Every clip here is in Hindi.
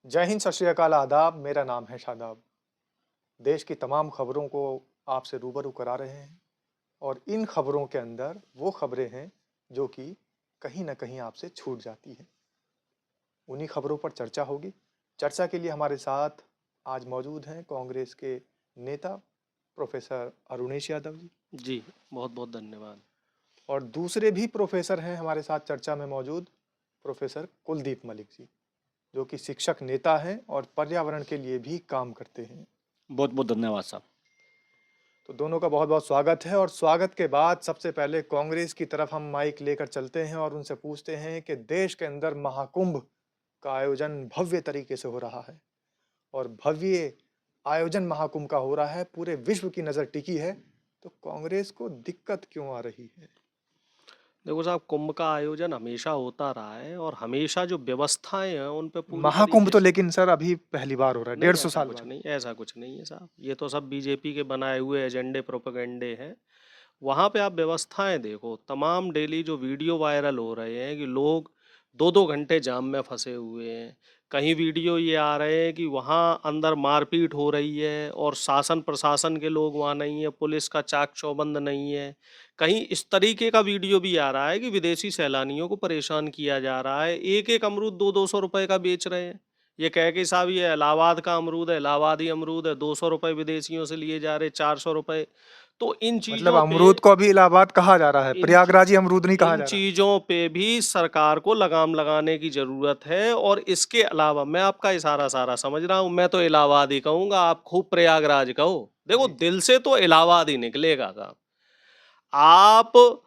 जय हिंद, सत श्री अकाल, आदाब। मेरा नाम है शादाब। देश की तमाम खबरों को आपसे रूबरू करा रहे हैं और इन खबरों के अंदर वो खबरें हैं जो कि कहीं न कहीं आपसे छूट जाती हैं। उन्हीं खबरों पर चर्चा होगी। चर्चा के लिए हमारे साथ आज मौजूद हैं कांग्रेस के नेता प्रोफेसर अरुणेश यादव जी जी, बहुत-बहुत धन्यवाद। और दूसरे भी प्रोफेसर हैं हमारे साथ चर्चा में मौजूद, प्रोफेसर कुलदीप मलिक जी, जो कि शिक्षक नेता हैं और पर्यावरण के लिए भी काम करते हैं। बहुत-बहुत धन्यवाद साहब। तो दोनों का बहुत-बहुत स्वागत है और स्वागत के बाद सबसे पहले कांग्रेस की तरफ हम माइक लेकर चलते हैं और उनसे पूछते हैं कि देश के अंदर महाकुंभ का आयोजन भव्य तरीके से हो रहा है और भव्य आयोजन महाकुंभ का हो रहा है, पूरे विश्व की नज़र टिकी है, तो कांग्रेस को दिक्कत क्यों आ रही है? देखो साहब, कुंभ का आयोजन हमेशा होता रहा है और हमेशा जो व्यवस्थाएँ हैं उन पे पूरी महाकुंभ तरीके तो से लेकिन सर अभी पहली बार हो रहा है, नहीं 150 साल बाद। ऐसा कुछ नहीं है साहब। ये तो सब बीजेपी के बनाए हुए एजेंडे प्रोपेगेंडे हैं। वहाँ पे आप व्यवस्थाएँ देखो, तमाम डेली जो वीडियो वायरल हो रहे हैं कि लोग 2-2 घंटे जाम में फँसे हुए हैं। कहीं वीडियो ये आ रहे हैं कि वहाँ अंदर मारपीट हो रही है और शासन प्रशासन के लोग वहाँ नहीं है, पुलिस का चाक चौबंद नहीं है। कहीं इस तरीके का वीडियो भी आ रहा है कि विदेशी सैलानियों को परेशान किया जा रहा है। एक-एक अमरूद 2-2 सौ रुपए का बेच रहे हैं। ये कह के साहब ये इलाहाबाद का अमरूद है, इलाहाबादी अमरूद है, 200 रुपए विदेशियों से लिए जा रहे, 400 रुपए। तो इन मतलब चीज़ों पे अमरूद को अभी इलाहाबाद कहा जा रहा है, इन ची प्रयागराजी अमरूद नहीं कहा इन जा रहा। चीज़ों पे भी सरकार को लगाम लगाने की ज़रूरत है और इसके अलावा मैं आपका इशारा सारा समझ रहा हूँ, मैं तो इलाहाबाद ही कहूँगा, आप खूब प्रयागराज कहो। देखो जी। दिल से तो इलाहाबाद ही निकलेगा साहब। आप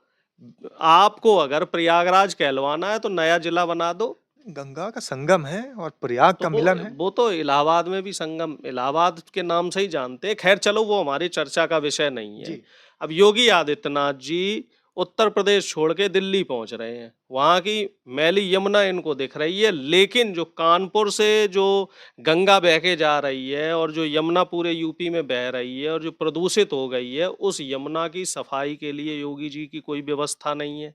आपको अगर प्रयागराज कहलवाना है तो नया जिला बना दो। गंगा का संगम है और प्रयाग तो का मिलन है। वो तो इलाहाबाद में भी संगम इलाहाबाद के नाम से ही जानते हैं। खैर चलो वो हमारी चर्चा का विषय नहीं है। जी। अब योगी आदित्यनाथ जी उत्तर प्रदेश छोड़ के दिल्ली पहुंच रहे हैं। वहां की मैली यमुना इनको दिख रही है, लेकिन जो कानपुर से जो गंगा बह के जा रही है और जो यमुना पूरे यूपी में बह रही है और जो प्रदूषित हो गई है, उस यमुना की सफाई के लिए योगी जी की कोई व्यवस्था नहीं है।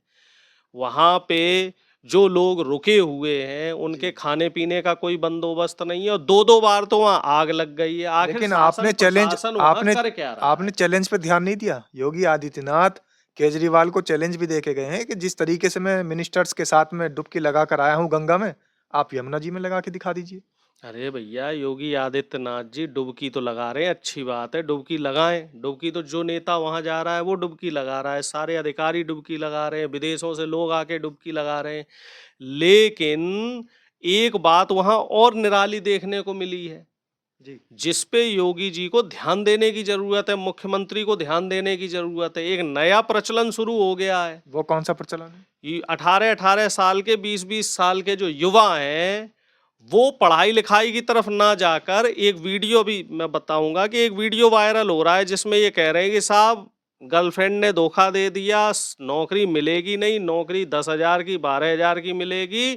वहाँ पे जो लोग रुके हुए हैं, उनके जी। खाने-पीने का कोई बंदोबस्त नहीं है और 2-2 बार तो वहाँ आग लग गई है। आखिर लेकिन शासन प्रशासन वहाँ आपने कर क्या रहा आपने है? चैलेंज पे ध्यान नहीं दिया। योगी आदित्यनाथ केजरीवाल को चैलेंज भी देके गए हैं कि जिस तरीके से मैं मिनिस्टर्स के साथ में डुबकी लगा कर आया हूँ गंगा में, आप यमुना जी में लगा के दिखा दीजिए। अरे भैया, योगी आदित्यनाथ जी डुबकी तो लगा रहे हैं, अच्छी बात है, डुबकी लगाएँ। डुबकी तो जो नेता वहाँ जा रहा है, वो डुबकी लगा रहा है, सारे अधिकारी डुबकी लगा रहे हैं, विदेशों से लोग आके डुबकी लगा रहे हैं। लेकिन एक बात वहाँ और निराली देखने को मिली है। जी। जिस पे योगी जी को ध्यान देने की जरूरत है, मुख्यमंत्री को ध्यान देने की जरूरत है। एक नया प्रचलन शुरू हो गया है। वो कौन सा प्रचलन है? ये 18-18 साल के 20-20 साल के जो युवा हैं, वो पढ़ाई लिखाई की तरफ ना जाकर एक वीडियो भी मैं बताऊंगा कि एक वीडियो वायरल हो रहा है जिसमें ये कह रहे हैं कि साहब गर्लफ्रेंड ने धोखा दे दिया, नौकरी मिलेगी नहीं, नौकरी 10,000 की 12,000 की मिलेगी।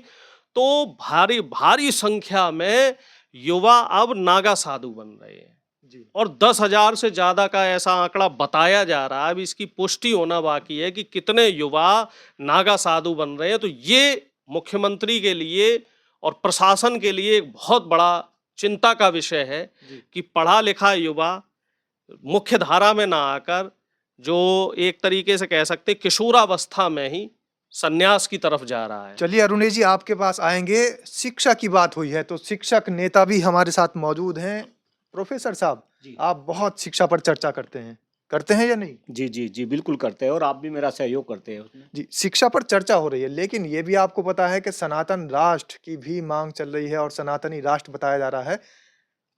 तो भारी भारी संख्या में युवा अब नागा साधु बन रहे हैं जी। और 10,000 से ज्यादा का ऐसा आंकड़ा बताया जा रहा है। अब इसकी पुष्टि होना बाकी है कि कितने युवा नागा साधु बन रहे हैं। तो ये मुख्यमंत्री के लिए और प्रशासन के लिए एक बहुत बड़ा चिंता का विषय है जी। कि पढ़ा लिखा युवा मुख्य धारा में ना आकर जो एक तरीके से कह सकते हैं किशोरावस्था में ही सन्यास की तरफ जा रहा है। चलिए अरुणेश जी, आपके पास आएँगे। शिक्षा की बात हुई है तो शिक्षक नेता भी हमारे साथ मौजूद हैं। प्रोफेसर साहब, जी। आप बहुत शिक्षा पर चर्चा करते हैं या नहीं? जी, जी, जी, बिल्कुल करते हैं और आप भी मेरा सहयोग करते हैं उसमें। जी, शिक्षा पर चर्चा हो रही है, लेकिन ये भी आपको पता है कि सनातन राष्ट्र की भी माँग चल रही है और सनातनी राष्ट्र बताया जा रहा है।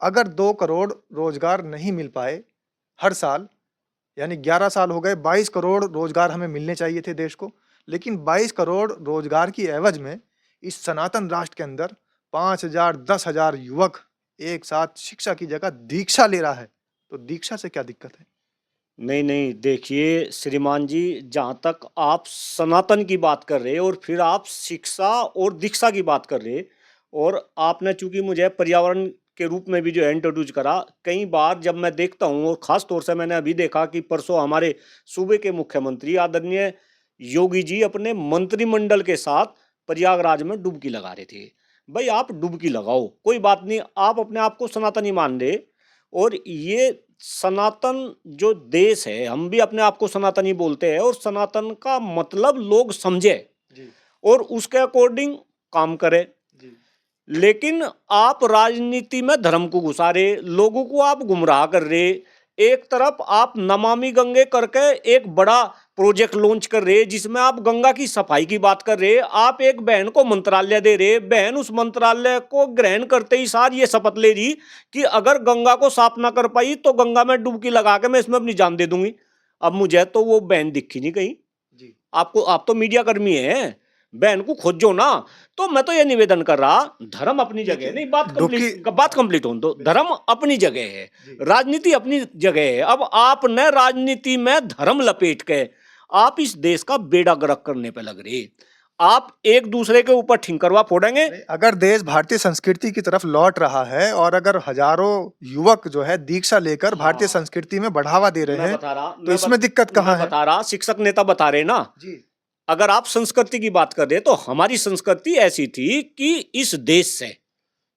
अगर 2 करोड़ रोज़गार नहीं मिल पाए हर साल, यानी 11 साल हो गए, 22 करोड़ रोज़गार हमें मिलने चाहिए थे देश को, लेकिन 22 करोड़ रोज़गार की एवज़ में इस सनातन राष्ट्र के अंदर 5,000 10,000 युवक एक साथ शिक्षा की जगह दीक्षा ले रहा है, तो दीक्षा से क्या दिक्कत है? नहीं, नहीं, देखिए श्रीमान जी, जहाँ तक आप सनातन की बात कर रहे हैं और फिर आप शिक्षा और दीक्षा की बात कर रहे हैं और आपने चूँकि मुझे पर्यावरण के रूप में भी जो है इंट्रोड्यूस करा, कई बार जब मैं देखता हूँ और ख़ास तौर से मैंने अभी देखा कि परसों हमारे सूबे के मुख्यमंत्री आदरणीय योगी जी अपने मंत्रिमंडल के साथ प्रयागराज में डुबकी लगा रहे थे। भाई आप डुबकी लगाओ, कोई बात नहीं, आप अपने आप को सनातनी मान रहे, और ये सनातन जो देश है, हम भी अपने आप को सनातनी बोलते हैं, और सनातन का मतलब लोग समझे जी और उसके अकॉर्डिंग काम करे। जी लेकिन आप राजनीति में धर्म को घुसा रहे, लोगों को आप गुमराह कर रहे। एक तरफ आप नमामि गंगे करके एक बड़ा प्रोजेक्ट लॉन्च कर रहे, जिसमें आप गंगा की सफाई की बात कर रहे। आप एक बहन को मंत्रालय दे रहे, बहन उस मंत्रालय को ग्रहण करते ही सार ये शपथ ले रही कि अगर गंगा को साफ ना कर पाई तो गंगा में डुबकी लगा के मैं इसमें अपनी जान दे दूंगी। अब मुझे तो वो बहन दिखी नहीं कहीं। जी आपको, आप तो मीडिया कर्मी हैं, बहन को खोजो ना। तो मैं तो ये निवेदन कर रहा, धर्म अपनी जगह है, नहीं डुबकी बात कंप्लीट हो दो, धर्म अपनी जगह है, जी राजनीति अपनी जगह है। अब आपने राजनीति में धर्म लपेट के आप इस देश का बेड़ा गर्क करने पे लग रहे। आप एक दूसरे के ऊपर ठिंकरवा फोड़ेंगे। नहीं, अगर देश भारतीय संस्कृति की तरफ लौट रहा है और अगर हजारों युवक जो है दीक्षा लेकर भारतीय हाँ। संस्कृति में बढ़ावा दे रहे मैं हैं, बता रहा, तो इसमें दिक्कत कहाँ है? बता रहा, शिक्षक नेता बता रहे ना। जी अगर आप संस्कृति की बात कर रहे तो हमारी संस्कृति ऐसी थी कि इस देश से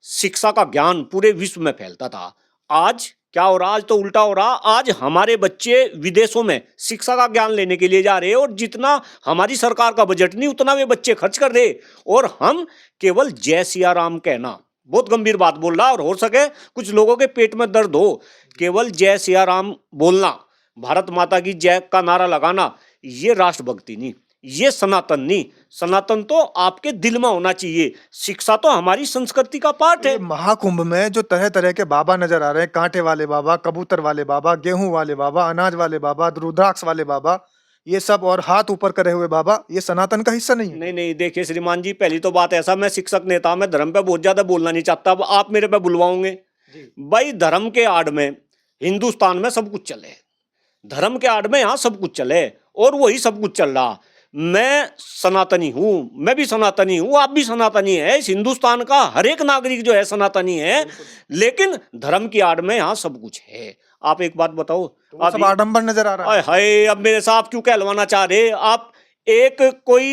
शिक्षा का ज्ञान पूरे विश्व में फैलता था। आज क्या हो रहा, आज तो उल्टा हो रहा। आज हमारे बच्चे विदेशों में शिक्षा का ज्ञान लेने के लिए जा रहे हैं, और जितना हमारी सरकार का बजट नहीं उतना वे बच्चे खर्च कर रहे, और हम केवल जय सिया राम कहना, बहुत गंभीर बात बोल रहा, और हो सके कुछ लोगों के पेट में दर्द हो, केवल जय सिया राम बोलना, भारत माता की जय का नारा लगाना, ये राष्ट्रभक्ति नहीं, ये सनातन नहीं। सनातन तो आपके दिल में होना चाहिए। शिक्षा तो हमारी संस्कृति का पार्ट ये है। महाकुंभ में जो तरह तरह के बाबा नजर आ रहे हैं, कांटे वाले बाबा, कबूतर वाले बाबा, गेहूं वाले बाबा, अनाज वाले बाबा, रुद्राक्ष वाले बाबा, ये सब और हाथ ऊपर करे हुए बाबा, ये सनातन का हिस्सा नहीं है? नहीं नहीं, देखिए श्रीमान जी, पहली तो बात ऐसा, मैं शिक्षक नेता, मैं धर्म पे बहुत ज्यादा बोलना नहीं चाहता। अब आप मेरे पे बुलवाओगे जी भाई, धर्म के आड़ में हिंदुस्तान में सब कुछ चले, धर्म के आड़ में यहाँ सब कुछ चले, और वही सब कुछ चल रहा। मैं सनातनी हूं, मैं भी सनातनी हूं, आप भी सनातनी है, इस हिंदुस्तान का हर एक नागरिक जो है सनातनी है, लेकिन धर्म की आड़ में यहाँ सब कुछ है। आप एक बात बताओ, तो वो सब आडंबर नजर आ रहा हाय है। हाय, अब मेरे साथ क्यों कहलवाना चाह रहे आप? एक कोई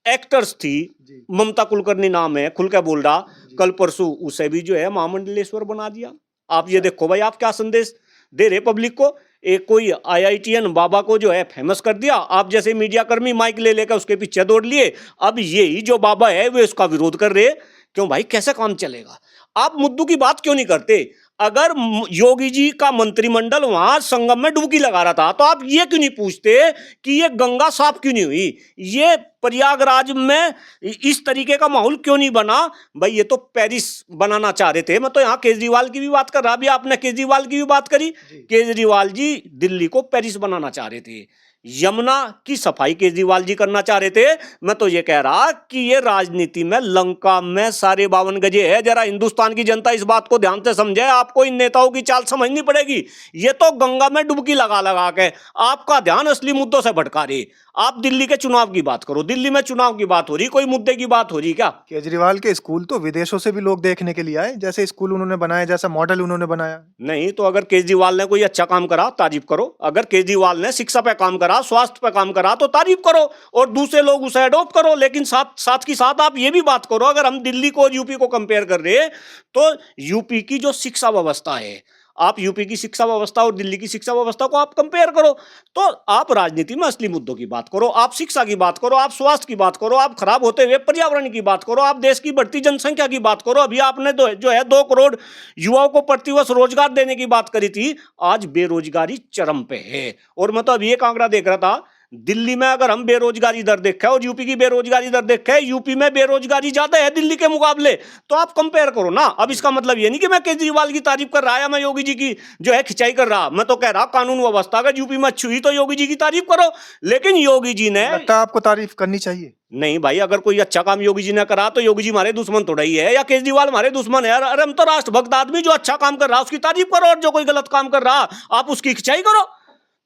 एक्टर्स थी, जी ममता कुलकर्णी नाम है, खुल के बोल रहा, जी। कल परसों उसे भी जो है महामंडलेश्वर बना दिया। आप ये अच्छा। देखो भाई, आप क्या संदेश दे रहे पब्लिक को। एक कोई आईआईटीएन बाबा को जो है फेमस कर दिया, आप जैसे मीडिया कर्मी माइक ले लेकर उसके पीछे दौड़ लिए। अब यही जो बाबा है वे उसका विरोध कर रहे। क्यों भाई, कैसे काम चलेगा? आप मुद्दों की बात क्यों नहीं करते? अगर योगी जी का मंत्रिमंडल वहां संगम में डुबकी लगा रहा था, तो आप ये क्यों नहीं पूछते कि ये गंगा साफ क्यों नहीं हुई, ये प्रयागराज में इस तरीके का माहौल क्यों नहीं बना? भाई ये तो पेरिस बनाना चाह रहे थे। मैं तो यहाँ केजरीवाल की भी बात कर रहा, अभी आपने केजरीवाल की भी बात करी। केजरीवाल जी दिल्ली को पेरिस बनाना चाह रहे थे, यमुना की सफाई केजरीवाल जी करना चाह रहे थे। मैं तो ये कह रहा कि ये राजनीति में लंका में सारे 52 गजे है। जरा हिंदुस्तान की जनता इस बात को ध्यान से समझे, आपको इन नेताओं की चाल समझनी पड़ेगी। ये तो गंगा में डुबकी लगा लगा के आपका ध्यान असली मुद्दों से भटका रहे। आप दिल्ली के चुनाव की बात करो, दिल्ली में चुनाव की बात हो रही, कोई मुद्दे की बात हो रही क्या? केजरीवाल के स्कूल तो विदेशों से भी लोग देखने के लिए आए, जैसे स्कूल उन्होंने बनाया, जैसा मॉडल उन्होंने बनाया। नहीं तो अगर केजरीवाल ने कोई अच्छा काम करा तारीफ करो, अगर केजरीवाल ने शिक्षा पे काम करा, स्वास्थ्य पे काम करा, तो तारीफ करो और दूसरे लोग उसे अडॉप्ट करो। लेकिन साथ की साथ आप ये भी बात करो, अगर हम दिल्ली को और यूपी को कंपेयर कर रहे हैं, तो यूपी की जो शिक्षा व्यवस्था है, आप यूपी की शिक्षा व्यवस्था और दिल्ली की शिक्षा व्यवस्था को आप कंपेयर करो। तो आप राजनीति में असली मुद्दों की बात करो, आप शिक्षा की बात करो, आप स्वास्थ्य की बात करो, आप खराब होते हुए पर्यावरण की बात करो, आप देश की बढ़ती जनसंख्या की बात करो। अभी आपने जो है 2 करोड़ युवाओं को प्रतिवर्ष रोजगार देने की बात करी थी, आज बेरोजगारी चरम पे है। और मैं तो अभी एक आंकड़ा देख रहा था, दिल्ली में अगर हम बेरोजगारी दर देखें और यूपी की बेरोजगारी दर देखें, यूपी में बेरोजगारी ज्यादा है दिल्ली के मुकाबले। तो आप कंपेयर करो ना। अब इसका मतलब ये नहीं कि मैं केजरीवाल की तारीफ कर रहा या मैं योगी जी की जो है खिंचाई कर रहा। मैं तो कह रहा कानून व्यवस्था अगर यूपी में अच्छी हुई तो योगी जी की तारीफ करो। लेकिन योगी जी ने, लगता है आपको तारीफ करनी चाहिए? नहीं भाई, अगर कोई अच्छा काम योगी जी ने करा तो योगी जी हमारे दुश्मन थोड़ा ही है, या केजरीवाल हमारे दुश्मन है? अरे हम तो राष्ट्रभक्त आदमी, जो अच्छा काम कर रहा उसकी तारीफ करो, और जो कोई गलत काम कर रहा आप उसकी खिंचाई करो।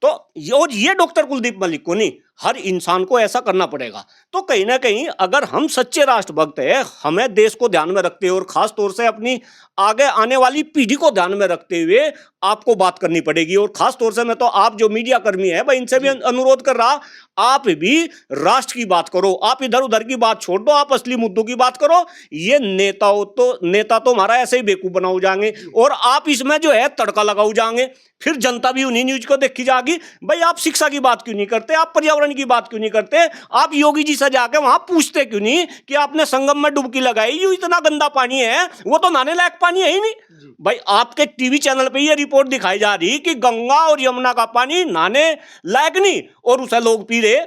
तो और ये डॉक्टर कुलदीप मलिक को नहीं, हर इंसान को ऐसा करना पड़ेगा। तो कहीं ना कहीं अगर हम सच्चे राष्ट्रभक्त हैं, हमें देश को ध्यान में रखते हुए और खास तौर से अपनी आगे आने वाली पीढ़ी को ध्यान में रखते हुए आपको बात करनी पड़ेगी। और खास तौर से मैं तो आप जो मीडिया कर्मी है भाई, इनसे भी अनुरोध कर रहा, आप भी राष्ट्र की बात करो, आप इधर उधर की बात छोड़ दो, आप असली मुद्दों की बात करो। ये नेता तो हमारा ऐसे ही बेवकूफ बनाओ जाएंगे और आप इसमें जो है तड़का लगाओ जाएंगे। फिर जनता भी उन्हीं न्यूज को देखी जाएगी। भाई आप शिक्षा की बात क्यों नहीं करते, आप पर्यावरण की बात क्यों नहीं करते, आप योगी जी से जाके वहां पूछते क्यों नहीं कि आपने संगम में डुबकी लगाई, ये इतना गंदा पानी है, वो तो नहाने लायक पानी है ही नहीं। भाई आपके टीवी चैनल पे ये रिपोर्ट दिखाई जा रही कि गंगा और यमुना का पानी नहाने लायक नहीं और उसे लोग पी रहे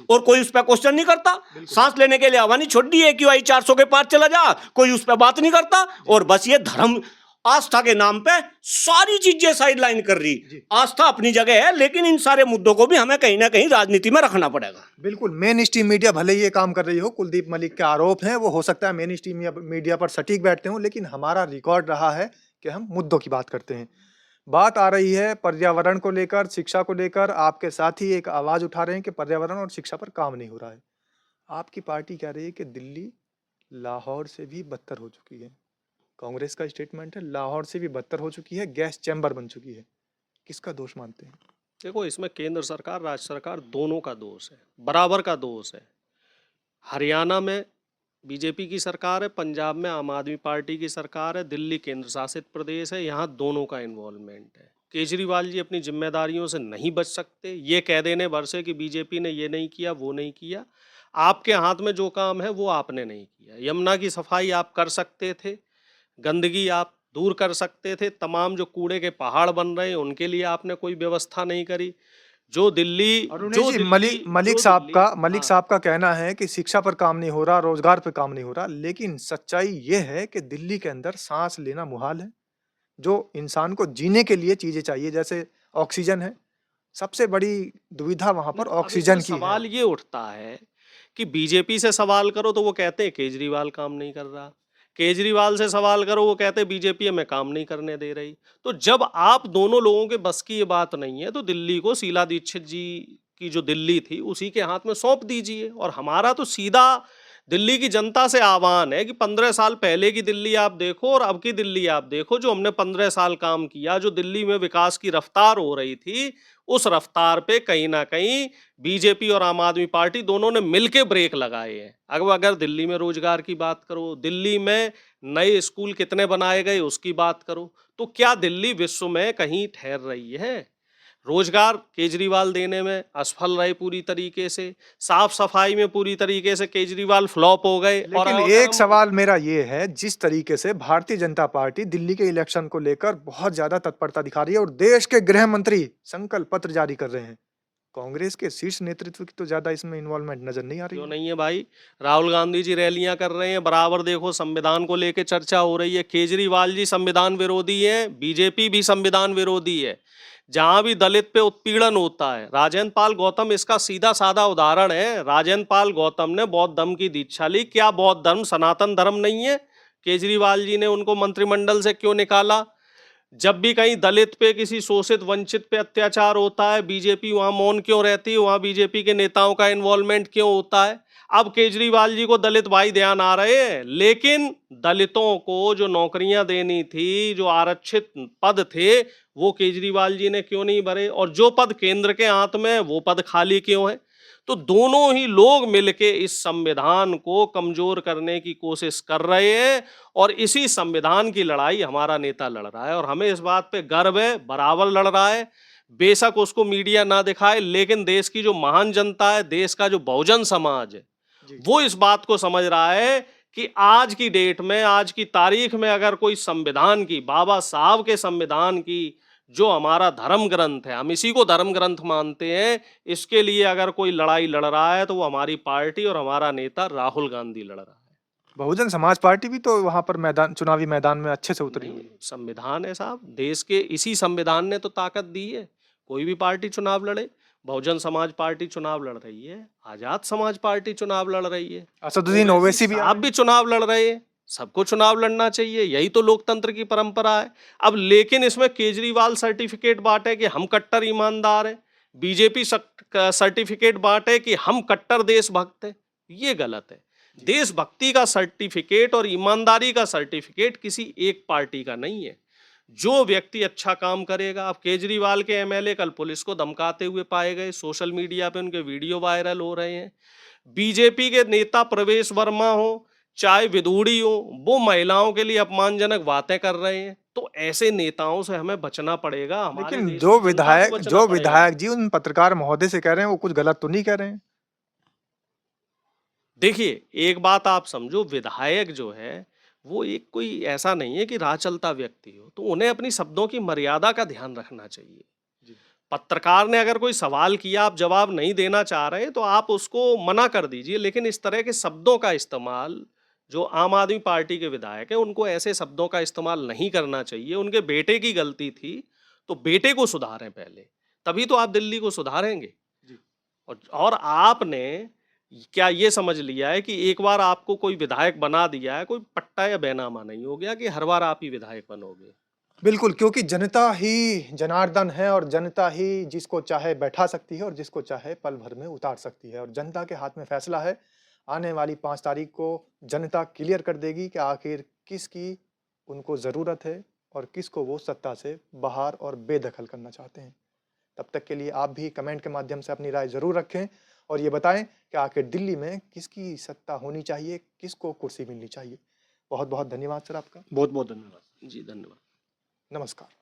और कोई उस पर क्वेश्चन नहीं करता। सांस लेने के लिए हवा नहीं छोड़ दी है कि भाई 400 के पार चला जा, कोई उस पर बात नहीं करता। और बस ये धर्म आस्था के नाम पे सारी चीजें साइडलाइन कर रही। आस्था अपनी जगह है, लेकिन इन सारे मुद्दों को भी हमें कहीं ना कहीं राजनीति में रखना पड़ेगा। बिल्कुल, मेन स्ट्रीम मीडिया भले ही ये काम कर रही हो, कुलदीप मलिक के आरोप हैं, वो हो सकता है मेन स्ट्रीम मीडिया पर सटीक बैठते हो, लेकिन हमारा रिकॉर्ड रहा है कि हम मुद्दों की बात करते हैं। बात आ रही है पर्यावरण को लेकर, शिक्षा को लेकर, आपके साथी एक आवाज उठा रहे हैं कि पर्यावरण और शिक्षा पर काम नहीं हो रहा है। आपकी पार्टी कह रही है कि दिल्ली लाहौर से भी बदतर हो चुकी है। कांग्रेस का स्टेटमेंट है लाहौर से भी बदतर हो चुकी है, गैस चैम्बर बन चुकी है। किसका दोष मानते हैं? देखो, इसमें केंद्र सरकार, राज्य सरकार दोनों का दोष है, बराबर का दोष है। हरियाणा में बीजेपी की सरकार है, पंजाब में आम आदमी पार्टी की सरकार है, दिल्ली केंद्र शासित प्रदेश है, यहाँ दोनों का इन्वॉल्वमेंट है। केजरीवाल जी अपनी जिम्मेदारियों से नहीं बच सकते। ये कह देने भर से कि बीजेपी ने ये नहीं किया, वो नहीं किया। आपके हाथ में जो काम है वो आपने नहीं किया। यमुना की सफाई आप कर सकते थे, गंदगी आप दूर कर सकते थे, तमाम जो कूड़े के पहाड़ बन रहे हैं उनके लिए आपने कोई व्यवस्था नहीं करी। जो दिल्ली मलिक साहब का कहना है कि शिक्षा पर काम नहीं हो रहा, रोजगार पर काम नहीं हो रहा, लेकिन सच्चाई ये है कि दिल्ली के अंदर सांस लेना मुहाल है। जो इंसान को जीने के लिए चीजें चाहिए, जैसे ऑक्सीजन है, सबसे बड़ी दुविधा वहां पर ऑक्सीजन की है। सवाल ये उठता है कि बीजेपी से सवाल करो तो वो कहते हैं केजरीवाल काम नहीं कर रहा, केजरीवाल से सवाल करो वो कहते हैं बीजेपी हमें काम नहीं करने दे रही। तो जब आप दोनों लोगों के बस की ये बात नहीं है तो दिल्ली को शीला दीक्षित जी की जो दिल्ली थी उसी के हाथ में सौंप दीजिए। और हमारा तो सीधा दिल्ली की जनता से आह्वान है कि 15 साल पहले की दिल्ली आप देखो और अब की दिल्ली आप देखो। जो हमने 15 साल काम किया, जो दिल्ली में विकास की रफ्तार हो रही थी, उस रफ्तार पे कहीं ना कहीं बीजेपी और आम आदमी पार्टी दोनों ने मिलके ब्रेक लगाए हैं। अगर दिल्ली में रोजगार की बात करो, दिल्ली में नए स्कूल कितने बनाए गए उसकी बात करो, तो क्या दिल्ली विश्व में कहीं ठहर रही है? रोजगार केजरीवाल देने में असफल रहे पूरी तरीके से, साफ सफाई में पूरी तरीके से केजरीवाल फ्लॉप हो गए। लेकिन एक सवाल मेरा ये है, जिस तरीके से भारतीय जनता पार्टी दिल्ली के इलेक्शन को लेकर बहुत ज्यादा तत्परता दिखा रही है और देश के गृह मंत्री संकल्प पत्र जारी कर रहे हैं, कांग्रेस के शीर्ष नेतृत्व की तो ज्यादा इसमें इन्वॉल्वमेंट नजर नहीं आ रही। क्यों नहीं है भाई? राहुल गांधी जी रैलियां कर रहे हैं, बराबर देखो संविधान को लेकर चर्चा हो रही है। केजरीवाल जी संविधान विरोधी है, बीजेपी भी संविधान विरोधी है। जहां भी दलित पे उत्पीड़न होता है, राजेंद्र पाल गौतम इसका सीधा साधा उदाहरण है। राजेंद्र पाल गौतम ने बौद्ध धर्म की दीक्षा ली, क्या बौद्ध धर्म सनातन धर्म नहीं है? केजरीवाल जी ने उनको मंत्रिमंडल से क्यों निकाला? जब भी कहीं दलित पे, किसी शोषित वंचित पे अत्याचार होता है, बीजेपी वहां मौन क्यों रहती है? वहां बीजेपी के नेताओं का इन्वॉल्वमेंट क्यों होता है? अब केजरीवाल जी को दलित भाई ध्यान आ रहे हैं, लेकिन दलितों को जो नौकरियां देनी थी, जो आरक्षित पद थे, वो केजरीवाल जी ने क्यों नहीं भरे? और जो पद केंद्र के हाथ में, वो पद खाली क्यों है? तो दोनों ही लोग मिलके इस संविधान को कमजोर करने की कोशिश कर रहे हैं और इसी संविधान की लड़ाई हमारा नेता लड़ रहा है और हमें इस बात पे गर्व है, बराबर लड़ रहा है। बेशक उसको मीडिया ना दिखाए, लेकिन देश की जो महान जनता है, देश का जो बहुजन समाज है, वो इस बात को समझ रहा है कि आज की डेट में, आज की तारीख में अगर कोई संविधान की, बाबा साहब के संविधान की, जो हमारा धर्म ग्रंथ है, हम इसी को धर्म ग्रंथ मानते हैं, इसके लिए अगर कोई लड़ाई लड़ रहा है तो वो हमारी पार्टी और हमारा नेता राहुल गांधी लड़ रहा है। बहुजन समाज पार्टी भी तो वहां पर चुनावी मैदान में अच्छे से उतरी है। संविधान है साहब, देश के इसी संविधान ने तो ताकत दी है। कोई भी पार्टी चुनाव लड़े, बहुजन समाज पार्टी चुनाव लड़ रही है, आजाद समाज पार्टी चुनाव लड़ रही है, असदुद्दीन ओवैसी भी आप भी चुनाव लड़ रहे हैं। सबको चुनाव लड़ना चाहिए, यही तो लोकतंत्र की परंपरा है। अब लेकिन इसमें केजरीवाल सर्टिफिकेट बांटे कि हम कट्टर ईमानदार हैं, बीजेपी सर्टिफिकेट बांटे कि हम कट्टर देशभक्त हैं, ये गलत है। देशभक्ति का सर्टिफिकेट और ईमानदारी का सर्टिफिकेट किसी एक पार्टी का नहीं है। जो व्यक्ति अच्छा काम करेगा, अब केजरीवाल के एमएलए कल पुलिस को धमकाते हुए पाए गए, सोशल मीडिया पे उनके वीडियो वायरल हो रहे हैं। बीजेपी के नेता प्रवेश वर्मा हो, चाहे विदुड़ी हो, वो महिलाओं के लिए अपमानजनक बातें कर रहे हैं। तो ऐसे नेताओं से हमें बचना पड़ेगा। हमारे लेकिन देश की जनता को बचना पड़ेगा। विधायक जी उन पत्रकार महोदय से कह रहे हैं, वो कुछ गलत तो नहीं कह रहे हैं? देखिए, एक बात आप समझो, विधायक जो है वो एक कोई ऐसा नहीं है कि राह चलता व्यक्ति हो, तो उन्हें अपनी शब्दों की मर्यादा का ध्यान रखना चाहिए। पत्रकार ने अगर कोई सवाल किया, आप जवाब नहीं देना चाह रहे तो आप उसको मना कर दीजिए, लेकिन इस तरह के शब्दों का इस्तेमाल, जो आम आदमी पार्टी के विधायक हैं उनको ऐसे शब्दों का इस्तेमाल नहीं करना चाहिए। उनके बेटे की गलती थी, तो बेटे को सुधारें पहले, तभी तो आप दिल्ली को सुधारेंगे। और आपने क्या ये समझ लिया है कि एक बार आपको कोई विधायक बना दिया है, कोई पट्टा या बैनामा नहीं हो गया कि हर बार आप ही विधायक बनोगे? बिल्कुल, क्योंकि जनता ही जनार्दन है और जनता ही जिसको चाहे बैठा सकती है और जिसको चाहे पल भर में उतार सकती है, और जनता के हाथ में फैसला है। आने वाली 5 तारीख को जनता क्लियर कर देगी कि आखिर किसकी उनको ज़रूरत है और किसको वो सत्ता से बाहर और बेदखल करना चाहते हैं। तब तक के लिए आप भी कमेंट के माध्यम से अपनी राय ज़रूर रखें और ये बताएं कि आखिर दिल्ली में किसकी सत्ता होनी चाहिए, किसको कुर्सी मिलनी चाहिए। बहुत-बहुत धन्यवाद सर आपका। बहुत बहुत धन्यवाद। जी, धन्यवाद। नमस्कार।